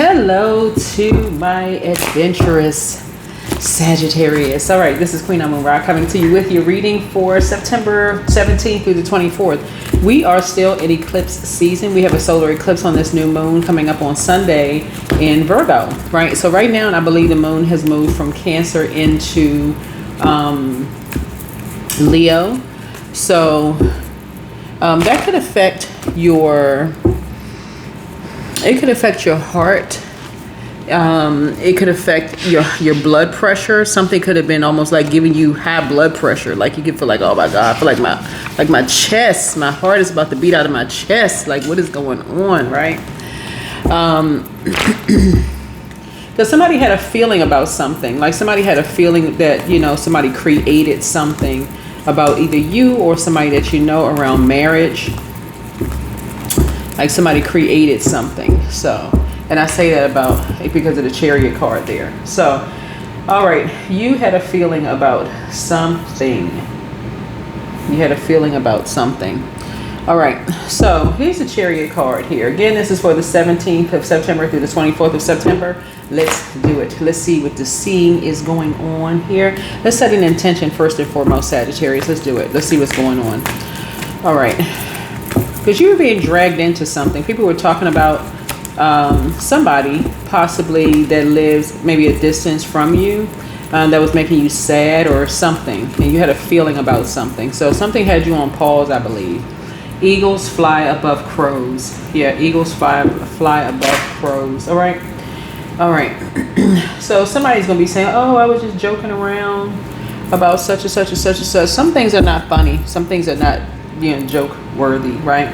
Hello to my adventurous Sagittarius. All right, this is Queen Amun Ra coming to you with your reading for September 17th through the 24th. We are still in eclipse season. We have a solar eclipse on this new moon coming up on Sunday in Virgo, right? So right now, I believe the moon has moved from Cancer into Leo. So that could affect your heart. It could affect your blood pressure. Something could have been almost like giving you high blood pressure. Like you could feel like, oh my God, I feel like my chest, my heart is about to beat out of my chest. Like what is going on, right? Because somebody had a feeling about something. Like somebody had a feeling that, somebody created something about either you or somebody that you know around marriage. Like somebody created something. So, and I say that because of the Chariot card there. So, all right, you had a feeling about something. You had a feeling about something. All right, so here's the Chariot card here. Again, this is for the 17th of September through the 24th of September. Let's do it. Let's see what the seeing is going on here. Let's set an intention first and foremost, Sagittarius. Let's do it. Let's see what's going on. All right. Because you were being dragged into something. People were talking about somebody possibly that lives maybe a distance from you that was making you sad or something. And you had a feeling about something. So something had you on pause, I believe. Eagles fly above crows. Yeah, eagles fly above crows. All right. All right. So somebody's going to be saying, oh, I was just joking around about such and such and such and such. Some things are not funny. Some things are not joke worthy, right?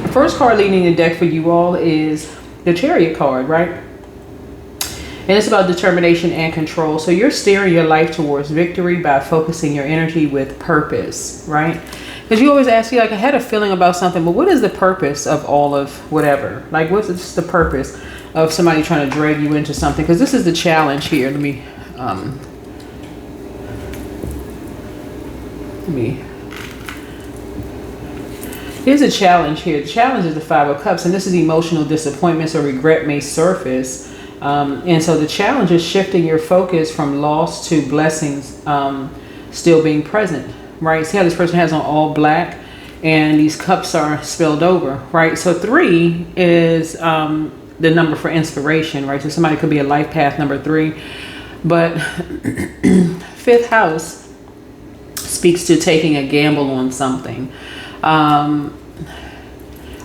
The first card leading the deck for you all is the Chariot card, right? And it's about determination and control. So you're steering your life towards victory by focusing your energy with purpose, right? Because you always ask you, like, I had a feeling about something, but what is the purpose of all of whatever? Like, what's the purpose of somebody trying to drag you into something? Because this is the challenge here. Let me Here's a challenge here. The challenge is the Five of Cups, and this is emotional disappointments or regret may surface. And so the challenge is shifting your focus from loss to blessings still being present, right? See how this person has on all black and these cups are spilled over, right? So 3 is the number for inspiration, right? So somebody could be a life path number 3. But 5th house speaks to taking a gamble on something.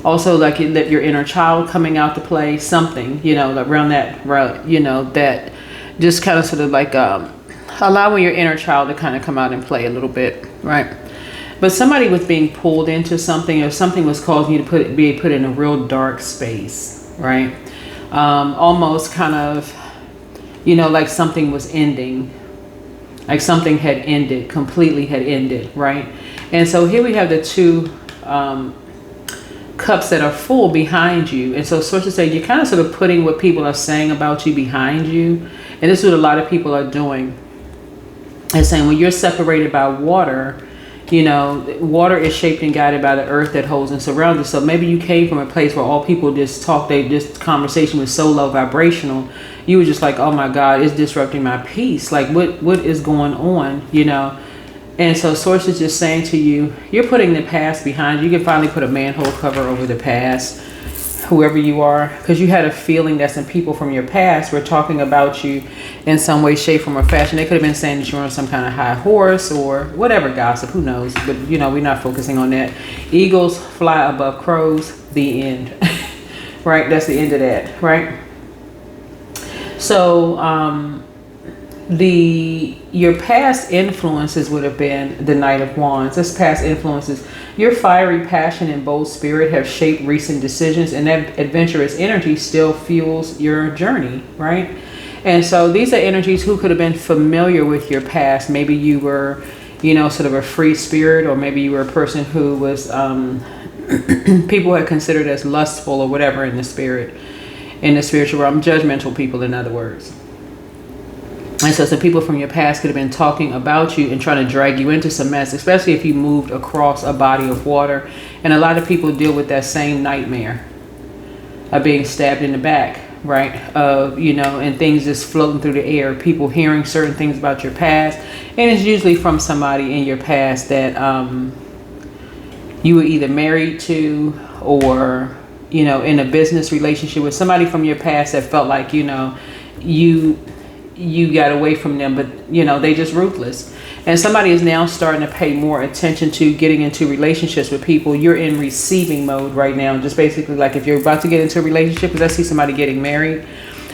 Also like your inner child coming out to play something, around that, that just kind of sort of like allowing your inner child to kind of come out and play a little bit, right? But somebody was being pulled into something, or something was causing you to be put in a real dark space, right? Almost kind of, like something was ending, like something had ended, completely had ended, right? And so here we have the 2 cups that are full behind you. And so sources say you're kind of sort of putting what people are saying about you behind you. And this is what a lot of people are doing. And saying when you're separated by water, water is shaped and guided by the earth that holds and surrounds us. So maybe you came from a place where all people just talk, this conversation was so low vibrational. You were just like, oh my God, it's disrupting my peace. Like what is going on, And so source is just saying to you, you're putting the past behind you. You can finally put a manhole cover over the past, whoever you are, because you had a feeling that some people from your past were talking about you in some way, shape, form, or fashion. They could have been saying that you were on some kind of high horse or whatever gossip, who knows? But, we're not focusing on that. Eagles fly above crows, the end. Right? That's the end of that, right? So, your past influences would have been the Knight of Wands. This past influences, your fiery passion and bold spirit have shaped recent decisions, and that adventurous energy still fuels your journey, right? And so these are energies who could have been familiar with your past. Maybe you were, sort of a free spirit, or maybe you were a person who was people had considered as lustful or whatever in the spiritual realm, judgmental people, in other words. And so some people from your past could have been talking about you and trying to drag you into some mess, especially if you moved across a body of water. And a lot of people deal with that same nightmare. being stabbed in the back, right? And things just floating through the air, people hearing certain things about your past. And it's usually from somebody in your past that you were either married to, or, in a business relationship with somebody from your past that felt like, you got away from them, but they just ruthless. And somebody is now starting to pay more attention to getting into relationships with people. You're in receiving mode right now. Just basically like if you're about to get into a relationship, because I see somebody getting married.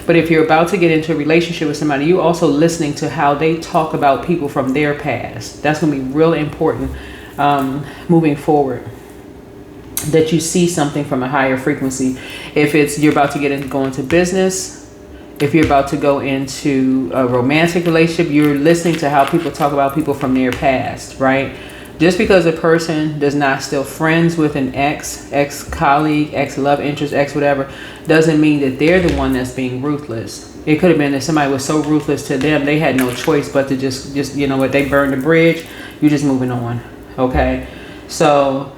But if you're about to get into a relationship with somebody, you're also listening to how they talk about people from their past. That's going to be real important moving forward. That you see something from a higher frequency. If you're about to go into business, if you're about to go into a romantic relationship, you're listening to how people talk about people from their past, right? Just because a person does not still friends with an ex-colleague, ex-love interest, ex-whatever, doesn't mean that they're the one that's being ruthless. It could have been that somebody was so ruthless to them, they had no choice but to just they burned the bridge. You're just moving on, okay? So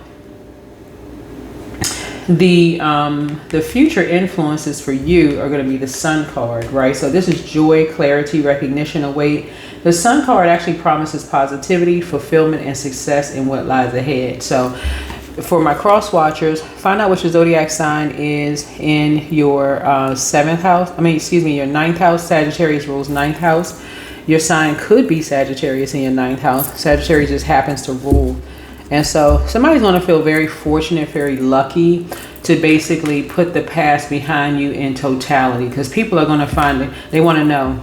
the future influences for you are going to be the Sun card, right? So this is joy, clarity, recognition, await. The Sun card actually promises positivity, fulfillment, and success in what lies ahead. So for my cross watchers, find out what your zodiac sign is in your your ninth house. Sagittarius rules ninth house. Your sign could be Sagittarius in your ninth house. Sagittarius just happens to rule. And so somebody's going to feel very fortunate, very lucky to basically put the past behind you in totality. Because people are going to find it. They want to know,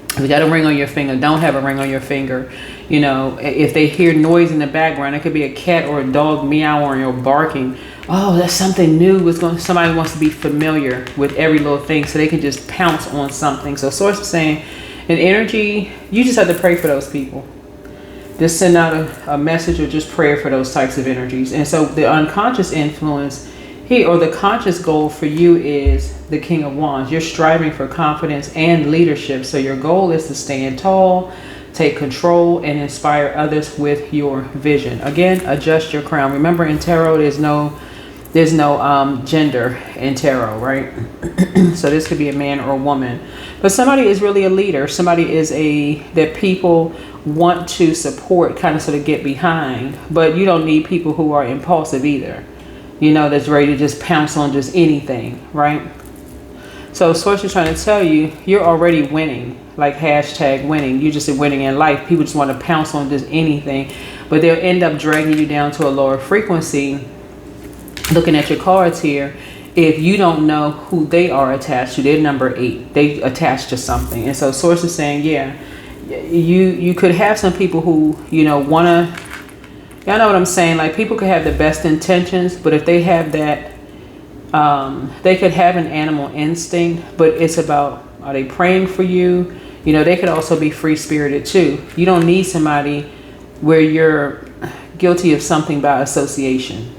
if you got a ring on your finger, don't have a ring on your finger. If they hear noise in the background, it could be a cat or a dog meowing or barking. Oh, that's something new. Somebody wants to be familiar with every little thing so they can just pounce on something. So Source is saying, in energy, you just have to pray for those people. Just send out a message or just prayer for those types of energies. And so the unconscious influence here, or the conscious goal for you, is the King of Wands. You're striving for confidence and leadership. So your goal is to stand tall, take control, and inspire others with your vision. Again, adjust your crown. Remember, in tarot, there's no gender in tarot, right? So this could be a man or a woman. But somebody is really a leader. Somebody is that people want to support, kind of sort of get behind. But you don't need people who are impulsive either. That's ready to just pounce on just anything, right? So Source is trying to tell you, you're already winning, like hashtag winning. You're just winning in life. People just want to pounce on just anything. But they'll end up dragging you down to a lower frequency. Looking at your cards here, if you don't know who they are attached to, they're number 8. They attached to something. And so Source is saying, yeah, you could have some people who, want to, y'all know what I'm saying? Like, people could have the best intentions, but if they have that, they could have an animal instinct, but it's about, are they praying for you? They could also be free-spirited too. You don't need somebody where you're guilty of something by association,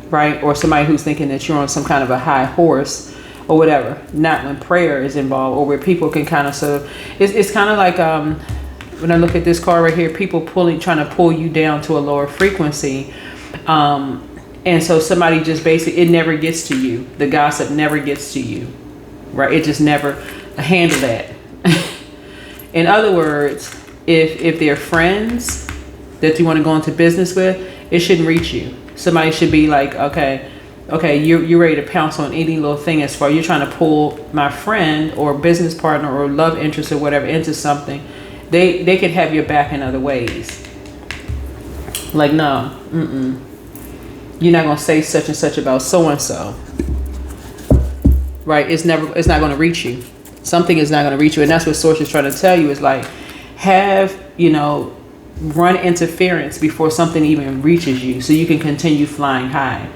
right? Or somebody who's thinking that you're on some kind of a high horse or whatever. Not when prayer is involved, or where people can kind of sort of, it's kind of like when I look at this card right here, people trying to pull you down to a lower frequency. And so somebody just basically, it never gets to you. The gossip never gets to you, right? It just never handle that. In other words, if they're friends that you want to go into business with, it shouldn't reach you. Somebody should be like, okay, you're ready to pounce on any little thing as far you're trying to pull my friend or business partner or love interest or whatever into something. They could have your back in other ways. Like, no, you're not gonna say such and such about so and so, right? It's not gonna reach you. Something is not gonna reach you, and that's what Source is trying to tell you. Is like, have run interference before something even reaches you, so you can continue flying high.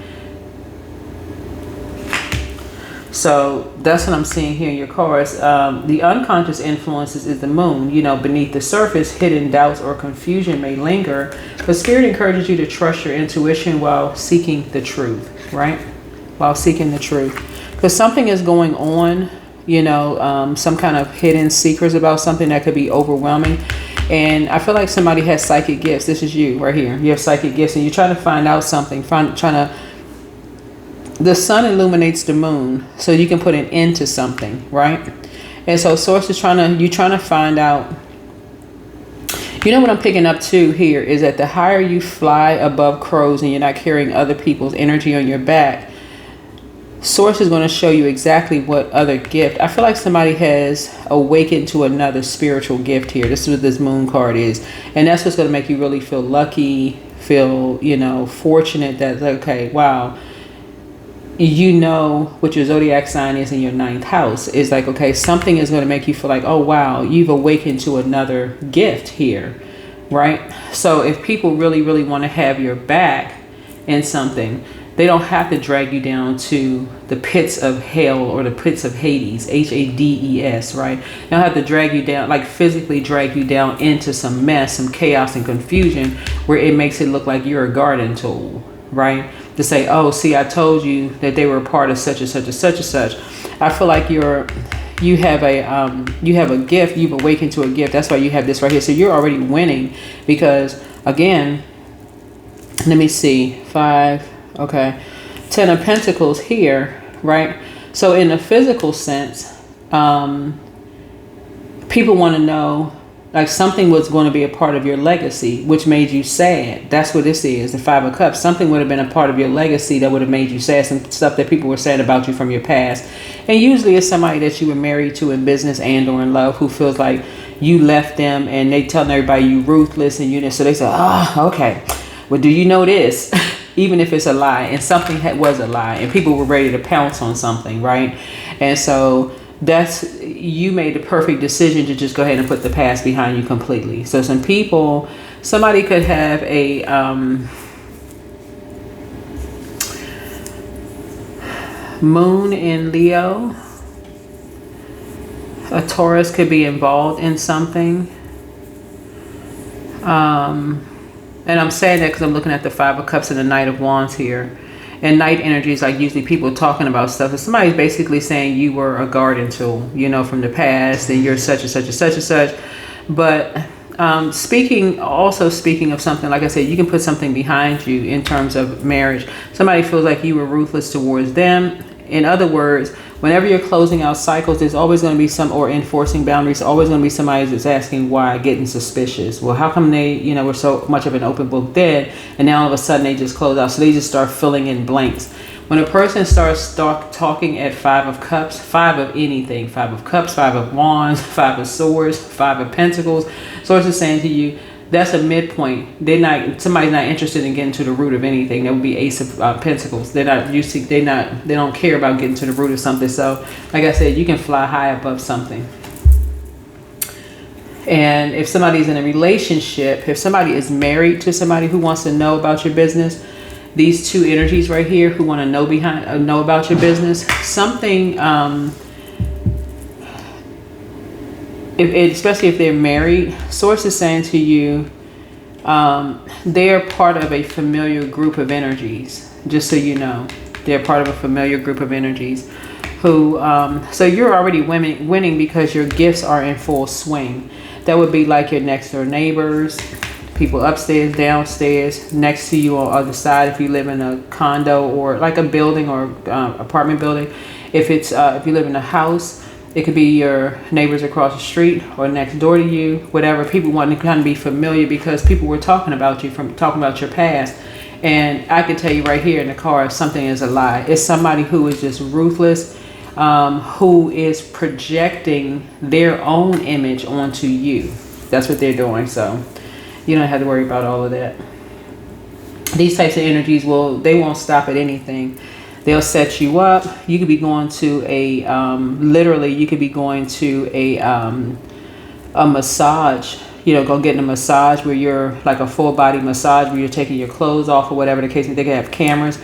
So that's what I'm seeing here in your cards. The unconscious influences is the moon. Beneath the surface, hidden doubts or confusion may linger, but Spirit encourages you to trust your intuition while seeking the truth, right? While seeking the truth. Because something is going on, some kind of hidden secrets about something that could be overwhelming. And I feel like somebody has psychic gifts. This is you right here. You have psychic gifts and you're trying to find out something, trying to the sun illuminates the moon, so you can put an end to something, right? And so source is you're trying to find out. You know what I'm picking up too here is that the higher you fly above crows and you're not carrying other people's energy on your back, source is going to show you exactly what other gift. I feel like somebody has awakened to another spiritual gift here. This is what this moon card is. And that's what's going to make you really feel lucky, feel, fortunate that, okay, wow, what your zodiac sign is in your 9th house. Is like, okay, something is going to make you feel like, oh, wow, you've awakened to another gift here, right? So if people really, really want to have your back in something, they don't have to drag you down to the pits of hell or the pits of Hades, Hades, right? They don't have to drag you down, like physically drag you down into some mess, some chaos and confusion where it makes it look like you're a garden tool, right? To say, oh, see, I told you that they were a part of such and such and such and such. I feel like you have a gift. You've awakened to a gift. That's why you have this right here. So you're already winning because, again, let me see, 5. Okay, 10 of Pentacles here, right? So in a physical sense, people want to know, like, something was going to be a part of your legacy, which made you sad. That's what this is, the 5 of Cups. Something would have been a part of your legacy that would have made you sad, some stuff that people were saying about you from your past. And usually it's somebody that you were married to in business and or in love who feels like you left them and they telling everybody you ruthless and so they say, oh, okay, well, do you know this? Even if it's a lie, and something was a lie and people were ready to pounce on something, right? And so you made the perfect decision to just go ahead and put the past behind you completely. So somebody could have a moon in Leo. A Taurus could be involved in something. And I'm saying that because I'm looking at the 5 of Cups and the Knight of Wands here. And night energy is like usually people talking about stuff. And somebody's basically saying you were a garden tool, from the past, and you're such and such and such and such. But speaking of something, like I said, you can put something behind you in terms of marriage. Somebody feels like you were ruthless towards them. In other words, whenever you're closing out cycles, there's always going to be or enforcing boundaries, always going to be somebody that's asking why, getting suspicious. Well, how come they, were so much of an open book then, and now all of a sudden they just close out? So they just start filling in blanks. When a person starts talking at 5 of Cups, 5 of anything, 5 of Cups, 5 of Wands, 5 of Swords, 5 of Pentacles, Source is saying to you, that's a midpoint. Somebody's not interested in getting to the root of anything. That would be Ace of Pentacles. They don't care about getting to the root of something. So, like I said, you can fly high above something. And if somebody's in a relationship, if somebody is married to somebody who wants to know about your business, these two energies right here who want to know about your business, something, especially if they're married, Source is saying to you, they're part of a familiar group of energies. Just so you know, they're part of a familiar group of energies who, so you're already winning because your gifts are in full swing. That would be like your next door neighbors, people upstairs, downstairs, next to you on the other side. If you live in a condo or like a building or apartment building, if you live in a house, it could be your neighbors across the street or next door to you, whatever. People want to kind of be familiar because people were talking about your past. And I can tell you right here in the car, if something is a lie, it's somebody who is just ruthless, who is projecting their own image onto you. That's what they're doing. So you don't have to worry about all of that. These types of energies they won't stop at anything. They'll set you up. You could be going to a massage, go getting a massage where you're like a full body massage where you're taking your clothes off or whatever the case. They can have cameras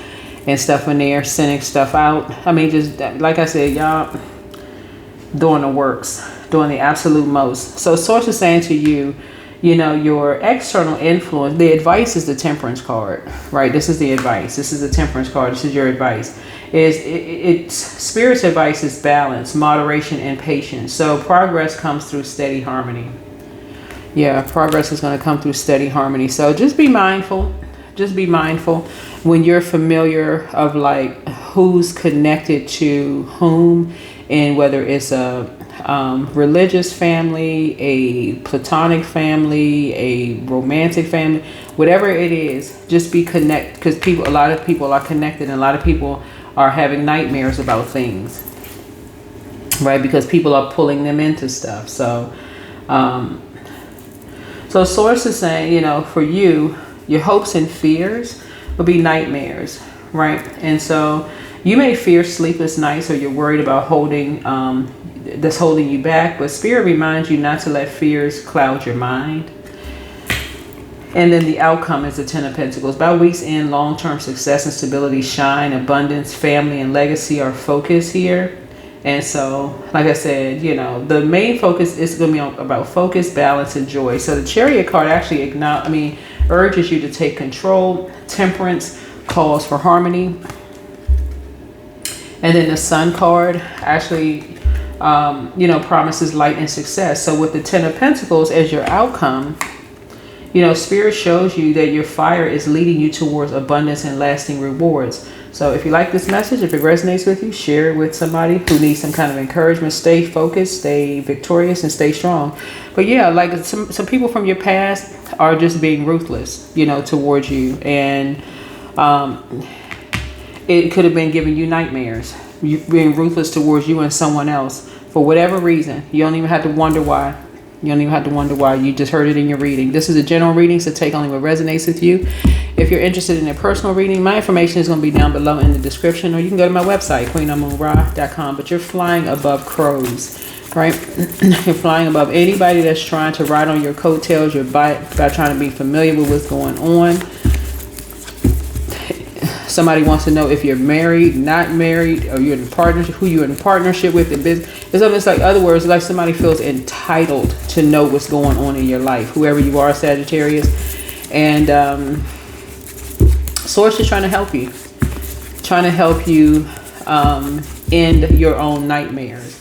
and stuff in there, sending stuff out. I mean, just like I said, y'all doing the works, doing the absolute most. So Source is saying to you, your external influence, the advice is the Temperance card, right? This is the advice. This is the Temperance card. This is your advice. Spirit's advice is balance, moderation, and patience. So progress comes through steady harmony. Yeah, progress is going to come through steady harmony. So just be mindful. Just be mindful. when you're familiar of like who's connected to whom, and whether it's a religious family, a platonic family, a romantic family, whatever it is, just be connected, because a lot of people are connected, and a lot of people are having nightmares about things, right? Because people are pulling them into stuff. So so source is saying, you know, for you, your hopes and fears will be nightmares, right? And so you may fear sleepless nights, or you're worried about that's holding you back, but Spirit reminds you not to let fears cloud your mind. And then the outcome is the Ten of Pentacles. By week's end, long-term success and stability shine. Abundance, family, and legacy are focused here. And so, like I said, you know, the main focus is going to be about focus, balance, and joy. So the Chariot card actually urges you to take control. Temperance calls for harmony. And then the Sun card actually, promises light and success. So with the Ten of Pentacles as your outcome, you know, Spirit shows you that your fire is leading you towards abundance and lasting rewards. So if you like this message, if it resonates with you, share it with somebody who needs some kind of encouragement. Stay focused, stay victorious, and stay strong. But yeah, like some people from your past are just being ruthless, you know, towards you. And it could have been giving you nightmares, you being ruthless towards you and someone else for whatever reason. You don't even have to wonder why. You just heard it in your reading. This is a general reading, so take only what resonates with you. If you're interested in a personal reading, my information is going to be down below in the description, or you can go to my website, queenofmoonra.com. But you're flying above crows, right? You're flying above anybody that's trying to ride on your coattails. You're by trying to be familiar with what's going on. Somebody wants to know if you're married, not married, or you're in partnership, who you're in partnership with in business. It's almost like, other words, like somebody feels entitled to know what's going on in your life, whoever you are, Sagittarius. And Source is trying to help you, end your own nightmares.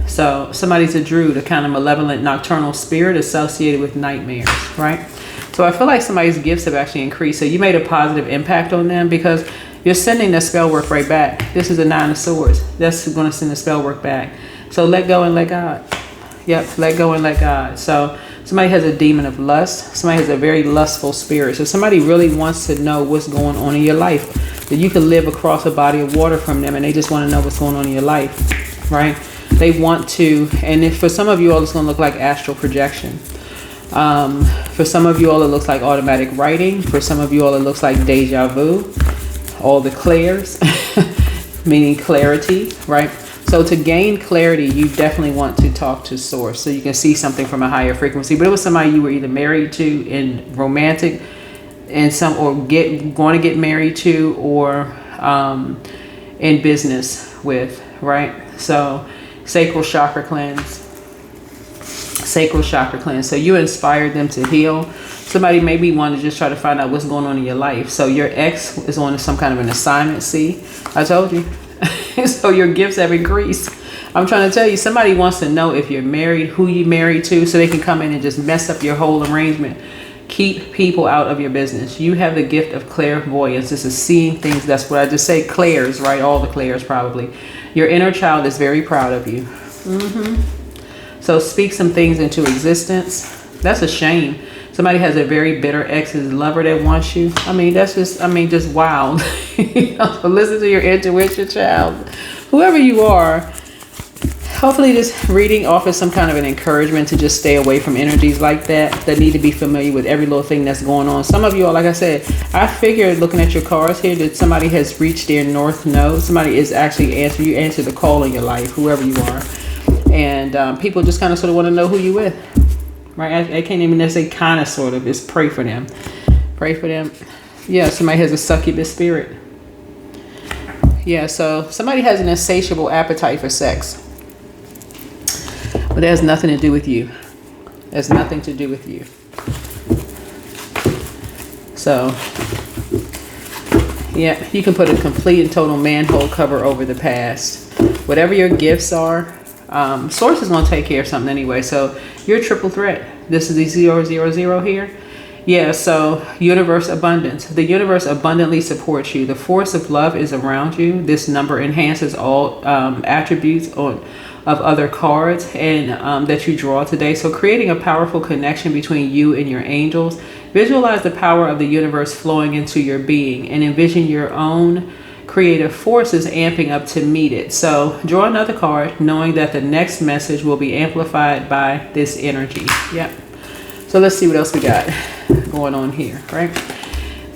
So somebody's a druid, a kind of malevolent nocturnal spirit associated with nightmares, right? So I feel like somebody's gifts have actually increased. So you made a positive impact on them, because you're sending the spell work right back. This is a Nine of Swords. That's going to send the spell work back. So let go and let God. Yep, let go and let God. So somebody has a demon of lust. Somebody has a very lustful spirit. So somebody really wants to know what's going on in your life. That you can live across a body of water from them, and they just want to know what's going on in your life, right? They want to, and if for some of you all, it's going to look like astral projection. For some of you all, it looks like automatic writing. For some of you all, it looks like deja vu. All the clairs, meaning clarity, right? So to gain clarity, you definitely want to talk to Source so you can see something from a higher frequency. But it was somebody you were either married to in romantic, and going to get married to, or in business with, right? So sacral chakra cleanse. So you inspired them to heal. Somebody maybe want to just try to find out what's going on in your life. So your ex is on some kind of an assignment. See, I told you. So your gifts have increased. I'm trying to tell you, somebody wants to know if you're married, who you married to, so they can come in and just mess up your whole arrangement. Keep people out of your business. You have the gift of clairvoyance. This is seeing things. That's what I just say. Clairs, right? All the clairs probably. Your inner child is very proud of you. So speak some things into existence. That's a shame. Somebody has a very bitter ex's lover that wants you. I mean, that's just wild. So listen to your intuition, child. Whoever you are, hopefully this reading offers some kind of an encouragement to just stay away from energies like that need to be familiar with every little thing that's going on. Some of you all, like I said, I figured looking at your cards here that somebody has reached their north node. Somebody is actually answering. You answer the call in your life, whoever you are. And people just kind of sort of want to know who you with, right? I can't even necessarily kind of sort of. Just pray for them. Pray for them. Yeah, somebody has a succubus spirit. Yeah, so somebody has an insatiable appetite for sex. But that has nothing to do with you. Has nothing to do with you. So, yeah, you can put a complete and total manhole cover over the past. Whatever your gifts are, Source is going to take care of something anyway. So you're a triple threat. This is the 000 here. Yeah, so universe abundance. The universe abundantly supports you. The force of love is around you. This number enhances all attributes of other cards and that you draw today. So creating a powerful connection between you and your angels. Visualize the power of the universe flowing into your being and envision your own creative forces amping up to meet it. So draw another card knowing that the next message will be amplified by this energy. Yep. So let's see what else we got going on here, right?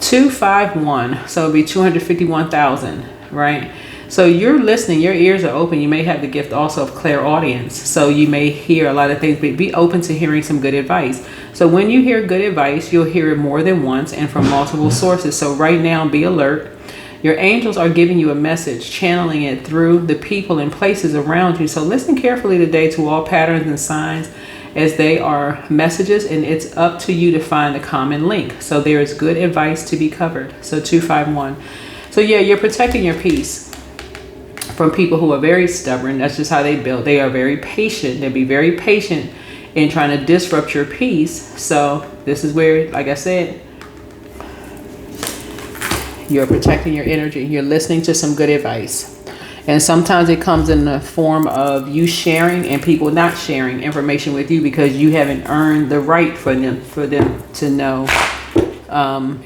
251. So it'll be 251,000, right? So you're listening, your ears are open. You may have the gift also of clairaudience. So you may hear a lot of things, but be open to hearing some good advice. So when you hear good advice, you'll hear it more than once and from multiple sources. So right now, be alert. Your angels are giving you a message, channeling it through the people and places around you. So listen carefully today to all patterns and signs as they are messages, and it's up to you to find the common link. So there is good advice to be covered. So 251. So yeah, you're protecting your peace from people who are very stubborn. That's just how they build. They are very patient. They'll be very patient in trying to disrupt your peace. So this is where, like I said, you're protecting your energy. You're listening to some good advice. And sometimes it comes in the form of you sharing and people not sharing information with you because you haven't earned the right for them to know.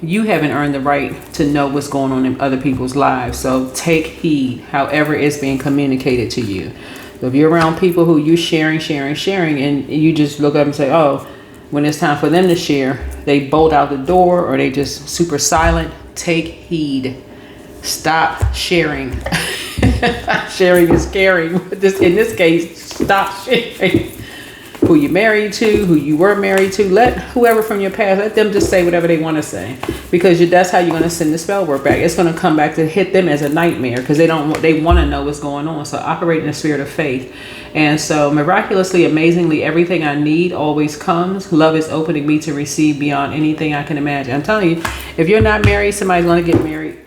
You haven't earned the right to know what's going on in other people's lives. So take heed, however it's being communicated to you. So if you're around people who you sharing, and you just look up and say, oh, when it's time for them to share, they bolt out the door or they just super silent. Take heed. Stop sharing. Sharing is caring. In this case, stop sharing. Who you married to, who you were married to, let whoever from your past, let them just say whatever they want to say, because that's how you're going to send the spell work back. It's going to come back to hit them as a nightmare because they want to know what's going on. So operate in the spirit of faith. And so miraculously, amazingly, everything I need always comes. Love is opening me to receive beyond anything I can imagine. I'm telling you, if you're not married, somebody's going to get married.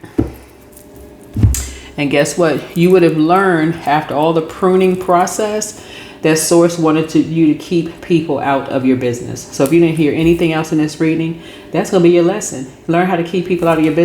And guess what? You would have learned after all the pruning process that source wanted you to keep people out of your business. So if you didn't hear anything else in this reading, that's going to be your lesson. Learn how to keep people out of your business.